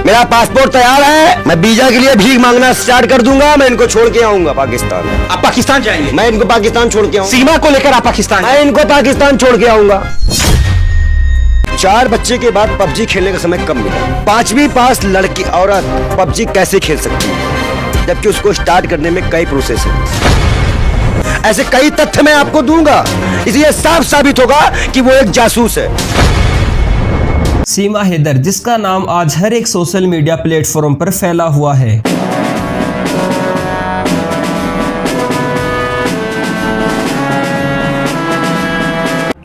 मेरा पासपोर्ट तैयार है, मैं वीजा के लिए भीख मांगना स्टार्ट कर दूंगा। मैं इनको छोड़ के आऊंगा पाकिस्तान। आप पाकिस्तान जाएंगे? मैं इनको पाकिस्तान छोड़ के आऊंगा। सीमा को लेकर आप पाकिस्तान? मैं इनको पाकिस्तान छोड़ के आऊंगा। 4 बच्चे के बाद पबजी खेलने का समय कब मिला? 5वीं पास लड़की औरत पबजी कैसे खेल सकती है, जबकि उसको स्टार्ट करने में कई प्रोसेस है। ऐसे कई तथ्य मैं आपको दूंगा, इसलिए साफ साबित होगा कि वो एक जासूस है। सीमा हैदर, जिसका नाम आज हर एक सोशल मीडिया प्लेटफॉर्म पर फैला हुआ है।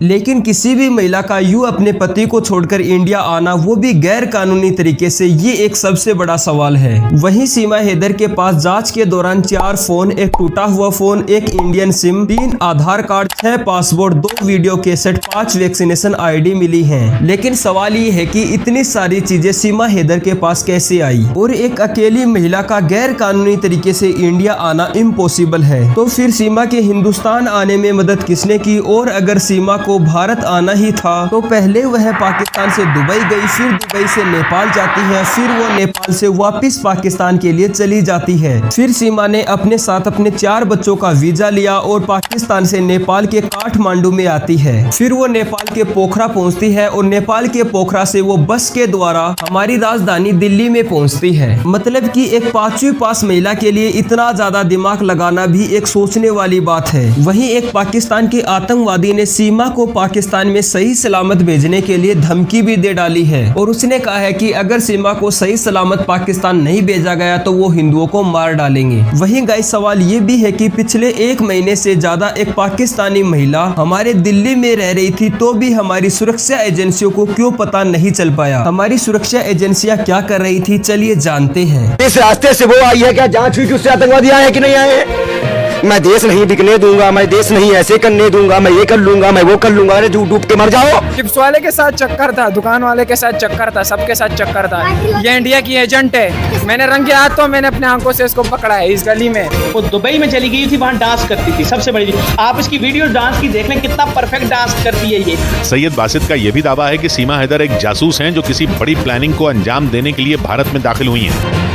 लेकिन किसी भी महिला का यूं अपने पति को छोड़कर इंडिया आना, वो भी गैर कानूनी तरीके से, ये एक सबसे बड़ा सवाल है। वहीं सीमा हैदर के पास जांच के दौरान 4 फोन, एक टूटा हुआ फोन, एक Indian SIM, 3 Aadhaar card, 6 passport, 2 video cassette, 5 vaccination ID मिली हैं। लेकिन सवाल ये है कि इतनी सारी चीजें सीमा हैदर के पास कैसे आई, और एक अकेली महिला का गैर कानूनी तरीके से इंडिया आना इम्पॉसिबल है। तो फिर सीमा के हिंदुस्तान आने में मदद किसने की? और अगर सीमा को भारत आना ही था तो पहले वह पाकिस्तान से दुबई गई, फिर दुबई से नेपाल जाती है, फिर वो नेपाल से वापस पाकिस्तान के लिए चली जाती है। फिर सीमा ने अपने साथ अपने 4 बच्चों का वीजा लिया और पाकिस्तान से नेपाल के काठमांडू में आती है। फिर वो नेपाल के पोखरा पहुंचती है और नेपाल के पोखरा से वो बस के द्वारा हमारी राजधानी दिल्ली में पहुंचती है। मतलब कि एक 5वीं पास महिला के लिए इतना ज्यादा दिमाग लगाना भी एक सोचने वाली बात है। वहीं एक पाकिस्तान के आतंकवादी ने सीमा को पाकिस्तान में सही सलामत भेजने के लिए धमकी भी दे डाली है, और उसने कहा है कि अगर सीमा को सही सलामत पाकिस्तान नहीं भेजा गया तो वो हिंदुओं को मार डालेंगे। वहीं गाइस, सवाल ये भी है कि पिछले 1 महीने से ज्यादा एक पाकिस्तानी महिला हमारे दिल्ली में रह रही थी, तो भी हमारी सुरक्षा एजेंसियों को क्यों पता नहीं चल पाया? हमारी सुरक्षा एजेंसियां क्या कर रही थी, चलिए जानते हैं। इस रास्ते से वो आई है, क्या जांच हुई कि उससे आतंकवादी आए हैं कि नहीं आए हैं? मैं देश नहीं बिकने दूंगा, मैं देश नहीं ऐसे करने दूंगा, मैं ये कर लूंगा, मैं वो कर लूंगा। अरे डूब के मर जाओ। चिप्स वाले के साथ चक्कर था, दुकान वाले के साथ चक्कर था, सबके साथ चक्कर था। ये इंडिया की एजेंट है। मैंने रंगे हाथों मैंने अपने आंखों से इसको पकड़ा है इस गली में। वो दुबई में चली गई थी, वहाँ डांस करती थी। सबसे बड़ी चीज, आप इसकी वीडियो डांस की देख लें, कितना परफेक्ट डांस करती है ये। सैयद बासित का यह भी दावा है कि सीमा हैदर एक जासूस हैं जो किसी बड़ी प्लानिंग को अंजाम देने के लिए भारत में दाखिल हुई हैं।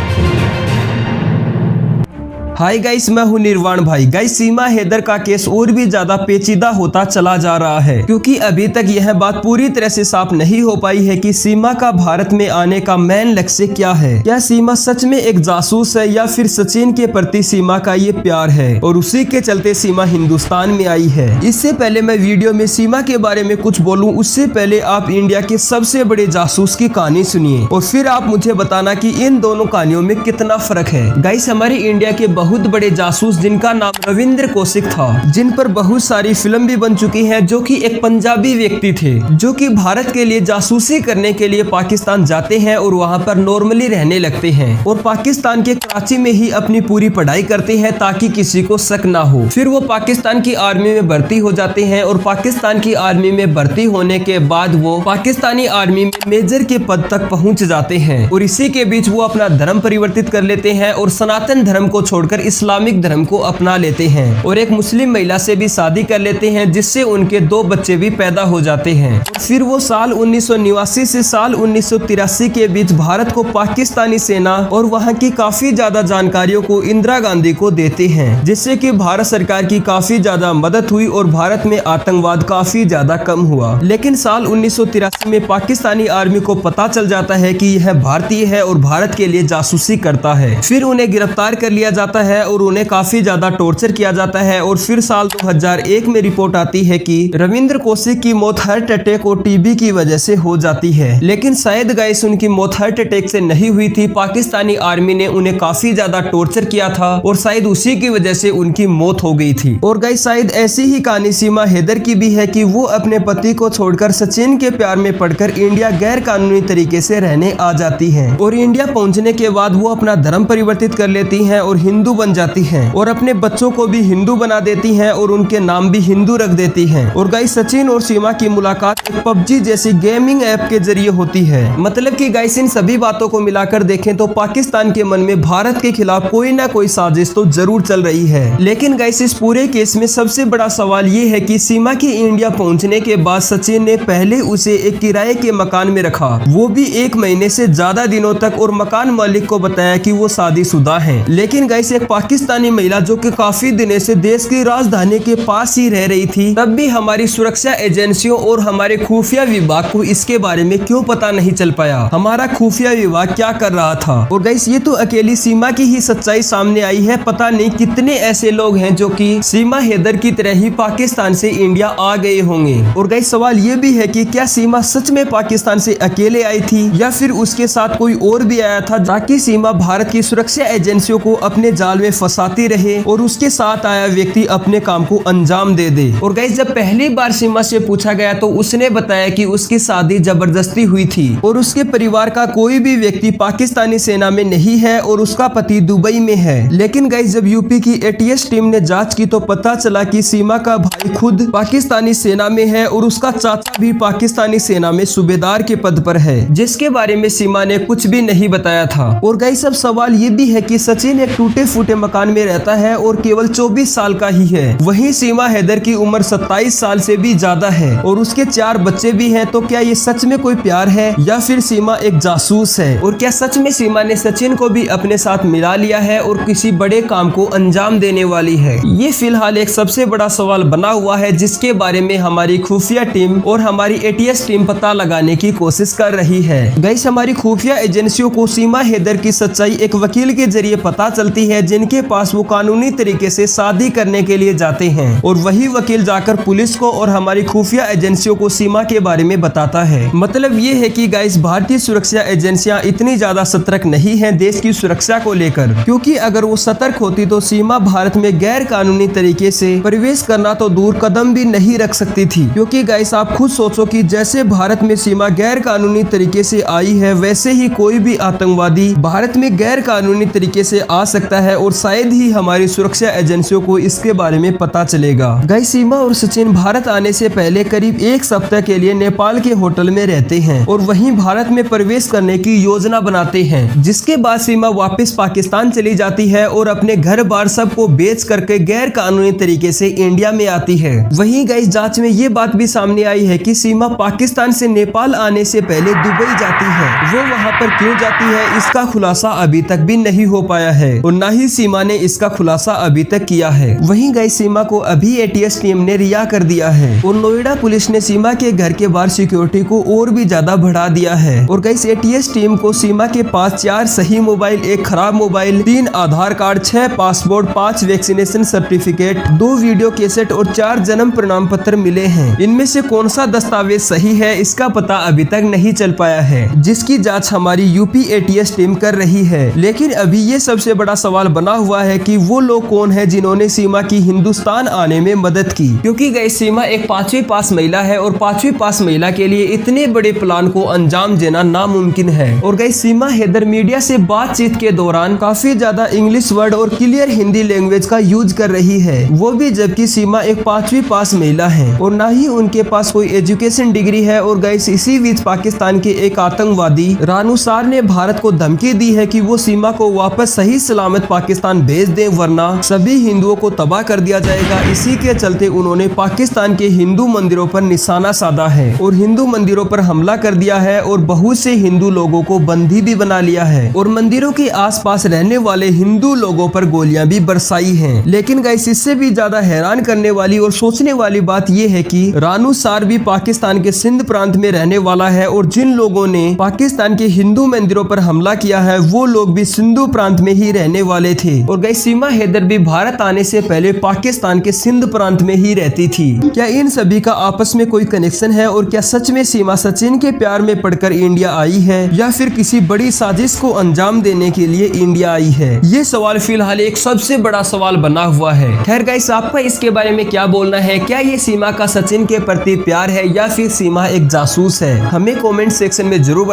हाय गाइस, मैं हूं निर्वाण भाई। गाइस, सीमा हैदर का केस और भी ज्यादा पेचीदा होता चला जा रहा है, क्योंकि अभी तक यह बात पूरी तरह से साफ नहीं हो पाई है कि सीमा का भारत में आने का मेन लक्ष्य क्या है। क्या सीमा सच में एक जासूस है, या फिर सचिन के प्रति सीमा का ये प्यार है और उसी के चलते सीमा हिंदुस्तान में आई है? इससे पहले मैं वीडियो में सीमा के बारे में कुछ बोलूं, उससे पहले आप इंडिया के सबसे बड़े जासूस की कहानी सुनिए और फिर आप मुझे बताना कि इन दोनों कहानियों में कितना फर्क है। गाइस, हमारी इंडिया के बहुत बड़े जासूस जिनका नाम रविंद्र कौशिक था, जिन पर बहुत सारी फिल्म भी बन चुकी है, जो कि एक पंजाबी व्यक्ति थे, जो कि भारत के लिए जासूसी करने के लिए पाकिस्तान जाते हैं और वहां पर नॉर्मली रहने लगते हैं और पाकिस्तान के कराची में ही अपनी पूरी पढ़ाई करते हैं ताकि किसी को शक ना हो। फिर वो पाकिस्तान की आर्मी में भर्ती हो जाते हैं और पाकिस्तान की आर्मी में भर्ती होने के बाद वो पाकिस्तानी आर्मी में मेजर के पद तक पहुंच जाते हैं और इसी के बीच वो अपना धर्म परिवर्तित कर लेते हैं और सनातन धर्म को छोड़कर इस्लामिक धर्म को अपना लेते हैं और एक मुस्लिम महिला से भी शादी कर लेते हैं, जिससे उनके 2 बच्चे भी पैदा हो जाते हैं। और फिर वो साल 1989 से साल 1983 के बीच भारत को पाकिस्तानी सेना और वहां की काफी ज्यादा जानकारियों को इंदिरा गांधी को देते हैं, जिससे कि भारत सरकार की काफी ज्यादा मदद हुई और भारत में आतंकवाद काफी ज्यादा कम हुआ। लेकिन साल 1983 में पाकिस्तानी आर्मी को पता चल जाता है कि यह भारतीय है और भारत के लिए जासूसी करता है। फिर उन्हें गिरफ्तार कर लिया जाता है और उन्हें काफी ज्यादा टॉर्चर किया जाता है। और फिर साल 2001 में रिपोर्ट आती है कि रविंद्र कौशिक की मौत हार्ट अटैक और टीबी की वजह से हो जाती है। लेकिन शायद गाइस, उनकी मौत हार्ट अटैक से नहीं हुई थी, पाकिस्तानी आर्मी ने उन्हें काफी ज्यादा टॉर्चर किया था और शायद उसी की वजह से उनकी मौत हो गई थी। और गाइस, शायद ऐसी ही कहानी सीमा हैदर की भी है कि वो अपने पति को छोड़कर सचिन के प्यार में पड़कर इंडिया गैर कानूनी तरीके से रहने आ जाती है और इंडिया पहुंचने के बाद वो अपना धर्म परिवर्तित कर लेती है और हिंदू हिंदू बन जाती हैं और अपने बच्चों को भी हिंदू बना देती हैं और उनके नाम भी हिंदू रख देती हैं। और गाइस सचिन और सीमा की मुलाकात एक पबजी जैसी गेमिंग ऐप के जरिए होती है। मतलब कि गाइस इन सभी बातों को मिलाकर देखें तो पाकिस्तान के मन में भारत के खिलाफ कोई ना कोई साजिश तो जरूर चल रही है। लेकिन गाइस इस पूरे केस में सबसे बड़ा सवाल ये है कि सीमा के इंडिया पहुंचने के बाद सचिन ने पहले उसे एक किराए के मकान में रखा, वो भी 1 महीने से ज्यादा दिनों तक, और मकान मालिक को बताया कि वो शादीशुदा हैं। लेकिन गाइस एक पाकिस्तानी महिला जो कि काफी दिनों से देश की राजधानी के पास ही रह रही थी, तब भी हमारी सुरक्षा एजेंसियों और हमारे खुफिया विभाग को इसके बारे में क्यों पता नहीं चल पाया, हमारा खुफिया विभाग क्या कर रहा था। और गाइस ये तो अकेली सीमा की ही सच्चाई सामने आई है, पता नहीं कितने ऐसे लोग हैं जो कि सीमा हैदर की तरह ही पाकिस्तान से इंडिया आ गए होंगे। और गाइस सवाल ये भी है कि क्या सीमा सच में पाकिस्तान से अकेले आई थी या फिर उसके साथ कोई और भी आया था, ताकि सीमा भारत की सुरक्षा एजेंसियों को अपने जाल में फंसाती रहे और उसके साथ आया व्यक्ति अपने काम को अंजाम दे दे। और गाइस जब पहली बार सीमा से पूछा गया तो उसने बताया कि उसकी शादी जबरदस्ती हुई थी और उसके परिवार का कोई भी व्यक्ति पाकिस्तानी सेना में नहीं है और उसका पति दुबई में है। लेकिन गाइस जब यूपी की एटीएस टीम ने जांच की तो पता चला कि सीमा का भाई खुद पाकिस्तानी सेना में है और उसका चाचा भी पाकिस्तानी सेना में सूबेदार के पद पर है, जिसके बारे में सीमा ने कुछ भी नहीं बताया था। और गाइस अब सवाल ये भी है कि सचिन एक टूटे फूटे मकान में रहता है और केवल 24 साल का ही है, वहीं सीमा हैदर की उम्र 27 साल से भी ज्यादा है और उसके 4 बच्चे भी हैं। तो क्या ये सच में कोई प्यार है या फिर सीमा एक जासूस है? और क्या सच में सीमा ने सचिन को भी अपने साथ मिला लिया है और किसी बड़े काम को अंजाम देने वाली है? ये फिलहाल एक सबसे बड़ा सवाल बना हुआ है, जिसके बारे में हमारी खुफिया टीम और हमारी एटीएस टीम पता लगाने की कोशिश कर रही है। गाइस हमारी खुफिया एजेंसियों को सीमा हैदर की सच्चाई एक वकील के जरिए पता चलती है, जिनके पास वो कानूनी तरीके से शादी करने के लिए जाते हैं और वही वकील जाकर पुलिस को और हमारी खुफिया एजेंसियों को सीमा के बारे में बताता है। मतलब ये है कि गाइस भारतीय सुरक्षा एजेंसियां इतनी ज्यादा सतर्क नहीं है देश की सुरक्षा को लेकर, क्योंकि अगर वो सतर्क होती तो सीमा भारत में गैर कानूनी तरीके से प्रवेश करना तो दूर कदम भी नहीं रख सकती थी। क्योंकि गाइस आप खुद सोचो कि जैसे भारत में सीमा गैर कानूनी तरीके से आई है, वैसे ही कोई भी आतंकवादी भारत में गैर कानूनी तरीके से आ सकता है और शायद ही हमारी सुरक्षा एजेंसियों को इसके बारे में पता चलेगा। गाइस सीमा और सचिन भारत आने से पहले करीब 1 सप्ताह के लिए नेपाल के होटल में रहते हैं और वहीं भारत में प्रवेश करने की योजना बनाते हैं, जिसके बाद सीमा वापस पाकिस्तान चली जाती है और अपने घर बार सबको बेच करके गैर कानूनी तरीके से इंडिया में आती है। वहीं गाइस जांच में ये बात भी सामने आई है कि सीमा पाकिस्तान से नेपाल आने से पहले दुबई जाती है। वो वहां पर क्यों जाती है इसका खुलासा अभी तक भी नहीं हो पाया है और न ही सीमा ने इसका खुलासा अभी तक किया है। वहीं गाइस सीमा को अभी एटीएस टीम ने रिहा कर दिया है और नोएडा पुलिस ने सीमा के घर के बाहर सिक्योरिटी को और भी ज्यादा बढ़ा दिया है। और गाइस एटीएस टीम को सीमा के पास 4 सही मोबाइल, 1 खराब mobile, 3 Aadhaar card, 6 passport, 5 vaccination certificate, 2 video cassette और 4 जन्म प्रमाण पत्र मिले हैं। इनमें से कौन सा दस्तावेज सही है इसका पता अभी तक नहीं चल पाया है, जिसकी जांच हमारी यूपी एटीएस टीम कर रही है। लेकिन अभी ये सबसे बड़ा सवाल बना हुआ है कि वो लोग कौन है जिन्होंने सीमा की हिंदुस्तान आने में मदद की, क्योंकि गाइस सीमा एक 5वीं पास महिला है और 5वीं पास महिला के लिए इतने बड़े प्लान को अंजाम देना नामुमकिन है। और गाइस सीमा हैदर मीडिया से बातचीत के दौरान काफी ज्यादा इंग्लिश वर्ड और क्लियर हिंदी लैंग्वेज का यूज कर रही है, वो भी जबकि सीमा एक 5वीं पास महिला है और ना ही उनके पास कोई एजुकेशन डिग्री है। और गाइस इसी बीच पाकिस्तान के एक आतंकवादी रानू सार ने भारत को धमकी दी है कि वो सीमा को वापस सही सलामत पाकिस्तान भेज दे, वरना सभी हिंदुओं को तबाह कर दिया जाएगा। इसी के चलते उन्होंने पाकिस्तान के हिंदू मंदिरों पर निशाना साधा है और हिंदू मंदिरों पर हमला कर दिया है और बहुत से हिंदू लोगों को बंदी भी बना लिया है और मंदिरों के आसपास रहने वाले हिंदू लोगों पर गोलियां भी बरसाई हैं। लेकिन गाइस इससे भी ज्यादा हैरान करने वाली और सोचने वाली बात यह है कि रानू सार भी पाकिस्तान के सिंध प्रांत में रहने वाला है और जिन लोगों ने पाकिस्तान के हिंदू मंदिरों पर हमला किया है वो लोग भी सिंधु प्रांत में ही रहने वाले थे। और गाइस सीमा हैदर भी भारत आने से पहले पाकिस्तान के सिंध प्रांत में ही रहती थी। क्या इन सभी का आपस में कोई कनेक्शन है और क्या सच में सीमा सचिन के प्यार में पड़कर इंडिया आई है या फिर किसी बड़ी साजिश को अंजाम देने के लिए इंडिया आई है? ये सवाल फिलहाल एक सबसे बड़ा सवाल बना हुआ है। खैर गाइस आपका इसके बारे में क्या बोलना है? क्या ये सीमा का सचिन के प्रति प्यार है या फिर सीमा एक जासूस है? हमें कमेंट सेक्शन में जरूर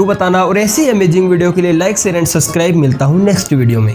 बताना और ऐसी अमेजिंग वीडियो के लिए लाइक शेयर एंड सब्सक्राइब। मिलता हूँ नेक्स्ट वीडियो में।